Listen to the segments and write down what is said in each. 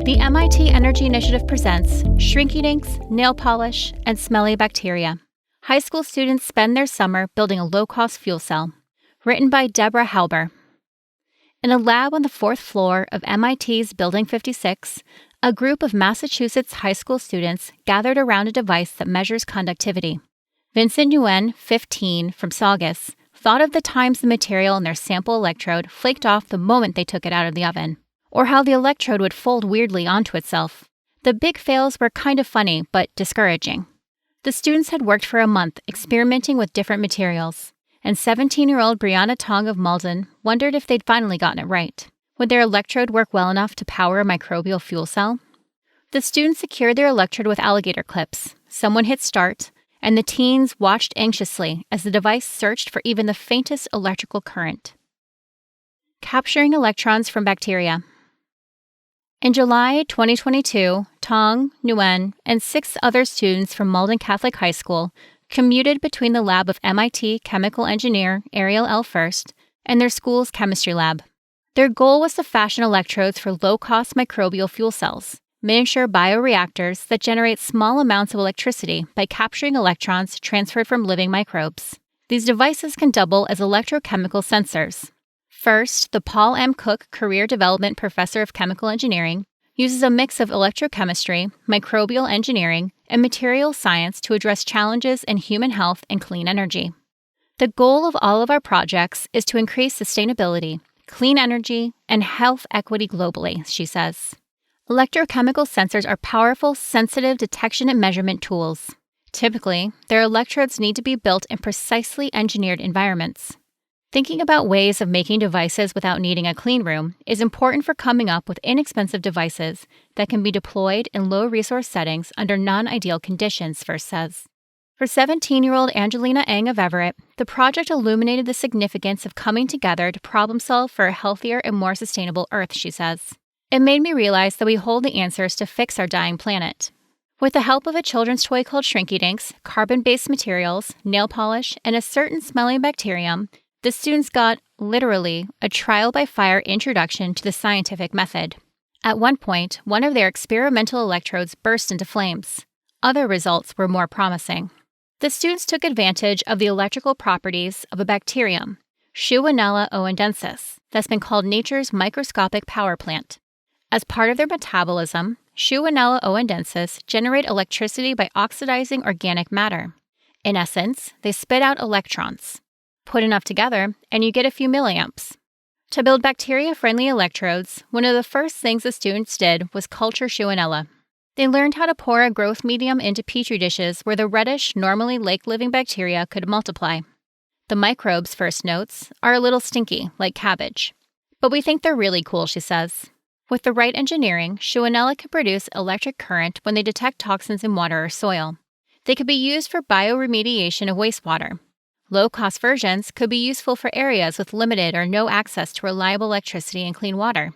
The MIT Energy Initiative presents Shrinky Dinks, Nail Polish, and Smelly Bacteria. High school students spend their summer building a low-cost fuel cell. Written by Deborah Halber. In a lab on the 4th floor of MIT's Building 56, a group of Massachusetts high school students gathered around a device that measures conductivity. Vincent Nguyen, 15, from Saugus, thought of the times the material in their sample electrode flaked off the moment they took it out of the oven, or how the electrode would fold weirdly onto itself. The big fails were kind of funny, but discouraging. The students had worked for a month experimenting with different materials, and 17-year-old Brianna Tong of Malden wondered if they'd finally gotten it right. Would their electrode work well enough to power a microbial fuel cell? The students secured their electrode with alligator clips. Someone hit start, and the teens watched anxiously as the device searched for even the faintest electrical current. Capturing electrons from bacteria. In July 2022, Tong, Nguyen, and 6 other students from Malden Catholic High School commuted between the lab of MIT chemical engineer Ariel L. First and their school's chemistry lab. Their goal was to fashion electrodes for low-cost microbial fuel cells, miniature bioreactors that generate small amounts of electricity by capturing electrons transferred from living microbes. These devices can double as electrochemical sensors. First, the Paul M. Cook Career Development Professor of Chemical Engineering uses a mix of electrochemistry, microbial engineering, and materials science to address challenges in human health and clean energy. The goal of all of our projects is to increase sustainability, clean energy, and health equity globally, she says. Electrochemical sensors are powerful, sensitive detection and measurement tools. Typically, their electrodes need to be built in precisely engineered environments. Thinking about ways of making devices without needing a clean room is important for coming up with inexpensive devices that can be deployed in low-resource settings under non-ideal conditions, First says. For 17-year-old Angelina Ng of Everett, the project illuminated the significance of coming together to problem-solve for a healthier and more sustainable Earth, she says. It made me realize that we hold the answers to fix our dying planet. With the help of a children's toy called Shrinky Dinks, carbon-based materials, nail polish, and a certain smelly bacterium, the students got, literally, a trial-by-fire introduction to the scientific method. At one point, one of their experimental electrodes burst into flames. Other results were more promising. The students took advantage of the electrical properties of a bacterium, Shewanella oendensis, that's been called nature's microscopic power plant. As part of their metabolism, Shewanella oendensis generate electricity by oxidizing organic matter. In essence, they spit out electrons. Put enough together, and you get a few milliamps. To build bacteria-friendly electrodes, one of the first things the students did was culture Shewanella. They learned how to pour a growth medium into petri dishes where the reddish, normally lake-living bacteria could multiply. The microbes, First notes, are a little stinky, like cabbage. But we think they're really cool, she says. With the right engineering, Shewanella can produce electric current when they detect toxins in water or soil. They could be used for bioremediation of wastewater. Low-cost versions could be useful for areas with limited or no access to reliable electricity and clean water.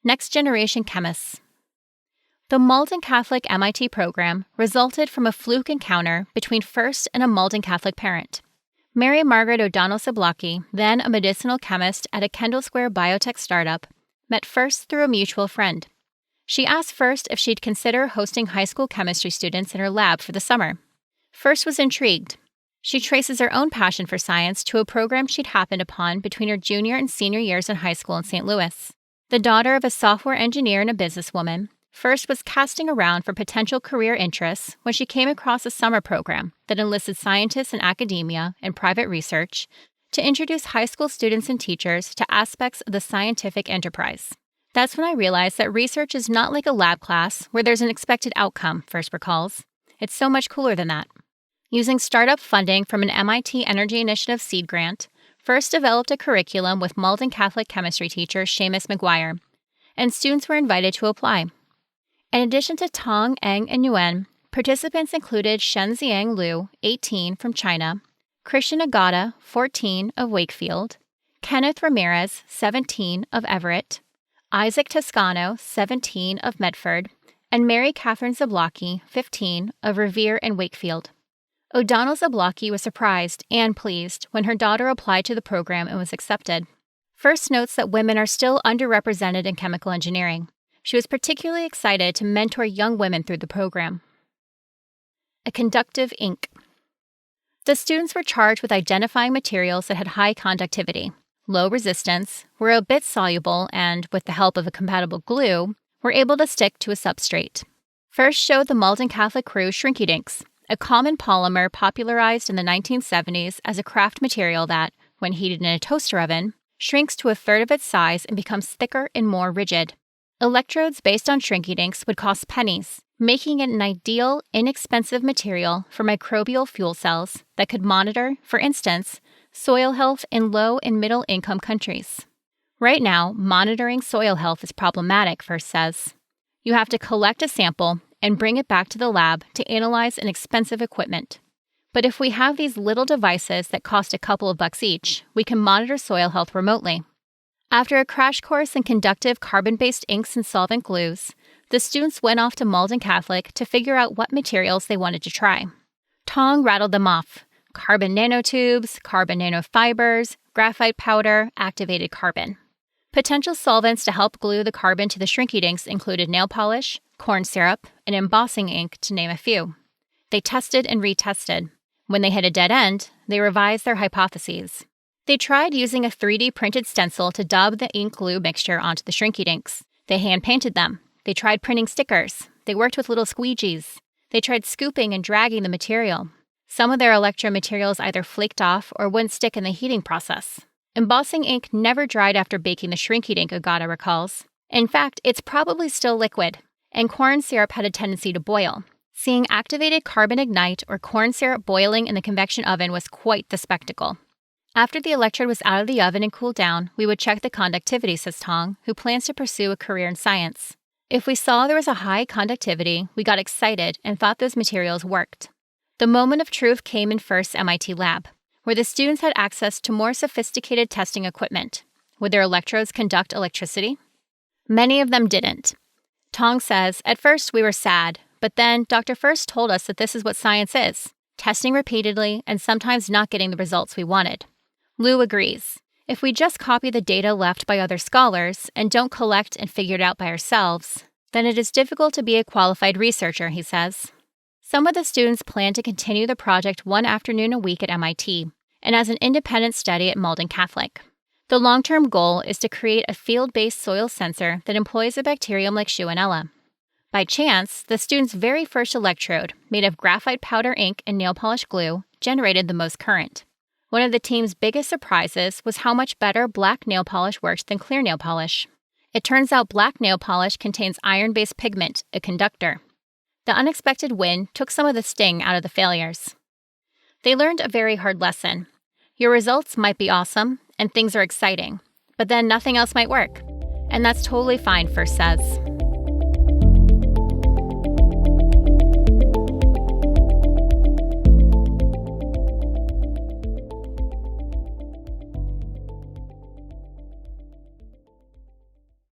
Next-generation chemists. The Malden Catholic MIT program resulted from a fluke encounter between First and a Malden Catholic parent. Mary Margaret O'Donnell Zablocki, then a medicinal chemist at a Kendall Square biotech startup, met First through a mutual friend. She asked First if she'd consider hosting high school chemistry students in her lab for the summer. First was intrigued. She traces her own passion for science to a program she'd happened upon between her junior and senior years in high school in St. Louis. The daughter of a software engineer and a businesswoman, First was casting around for potential career interests when she came across a summer program that enlisted scientists in academia and private research to introduce high school students and teachers to aspects of the scientific enterprise. That's when I realized that research is not like a lab class where there's an expected outcome, First recalls. It's so much cooler than that. Using startup funding from an MIT Energy Initiative seed grant, First developed a curriculum with Malden Catholic chemistry teacher Seamus McGuire, and students were invited to apply. In addition to Tong, Ng, and Nguyen, participants included Shenziang Liu, 18, from China, Christian Agata, 14, of Wakefield, Kenneth Ramirez, 17, of Everett, Isaac Toscano, 17, of Medford, and Mary Catherine Zablocki, 15, of Revere and Wakefield. O'Donnell Zablocki was surprised and pleased when her daughter applied to the program and was accepted. First notes that women are still underrepresented in chemical engineering. She was particularly excited to mentor young women through the program. A conductive ink. The students were charged with identifying materials that had high conductivity, low resistance, were a bit soluble, and, with the help of a compatible glue, were able to stick to a substrate. First showed the Malden Catholic crew Shrinky Dinks, a common polymer popularized in the 1970s as a craft material that, when heated in a toaster oven, shrinks to a third of its size and becomes thicker and more rigid. Electrodes based on Shrinky Dinks would cost pennies, making it an ideal, inexpensive material for microbial fuel cells that could monitor, for instance, soil health in low and middle income countries. Right now, monitoring soil health is problematic, First says. You have to collect a sample and bring it back to the lab to analyze an expensive equipment. But if we have these little devices that cost a couple of bucks each, we can monitor soil health remotely. After a crash course in conductive carbon-based inks and solvent glues, the students went off to Malden Catholic to figure out what materials they wanted to try. Tong rattled them off: carbon nanotubes, carbon nanofibers, graphite powder, activated carbon. Potential solvents to help glue the carbon to the Shrinky Dinks included nail polish, corn syrup, and embossing ink, to name a few. They tested and retested. When they hit a dead end, they revised their hypotheses. They tried using a 3D printed stencil to dub the ink glue mixture onto the Shrinky Dinks. They hand-painted them. They tried printing stickers. They worked with little squeegees. They tried scooping and dragging the material. Some of their electromaterials either flaked off or wouldn't stick in the heating process. Embossing ink never dried after baking the Shrinky Dink, Agata recalls. In fact, it's probably still liquid, and corn syrup had a tendency to boil. Seeing activated carbon ignite or corn syrup boiling in the convection oven was quite the spectacle. After the electrode was out of the oven and cooled down, we would check the conductivity, says Tong, who plans to pursue a career in science. If we saw there was a high conductivity, we got excited and thought those materials worked. The moment of truth came in First's MIT lab, where the students had access to more sophisticated testing equipment. Would their electrodes conduct electricity? Many of them didn't. Tong says, "At first we were sad, but then Dr. First told us that this is what science is, testing repeatedly and sometimes not getting the results we wanted." Lou agrees. If we just copy the data left by other scholars and don't collect and figure it out by ourselves, then it is difficult to be a qualified researcher, he says. Some of the students plan to continue the project one afternoon a week at MIT and as an independent study at Malden Catholic. The long-term goal is to create a field-based soil sensor that employs a bacterium like Shewinella. By chance, the students' very first electrode, made of graphite powder ink and nail polish glue, generated the most current. One of the team's biggest surprises was how much better black nail polish worked than clear nail polish. It turns out black nail polish contains iron-based pigment, a conductor. The unexpected win took some of the sting out of the failures. They learned a very hard lesson. Your results might be awesome, and things are exciting, but then nothing else might work. And that's totally fine, First says.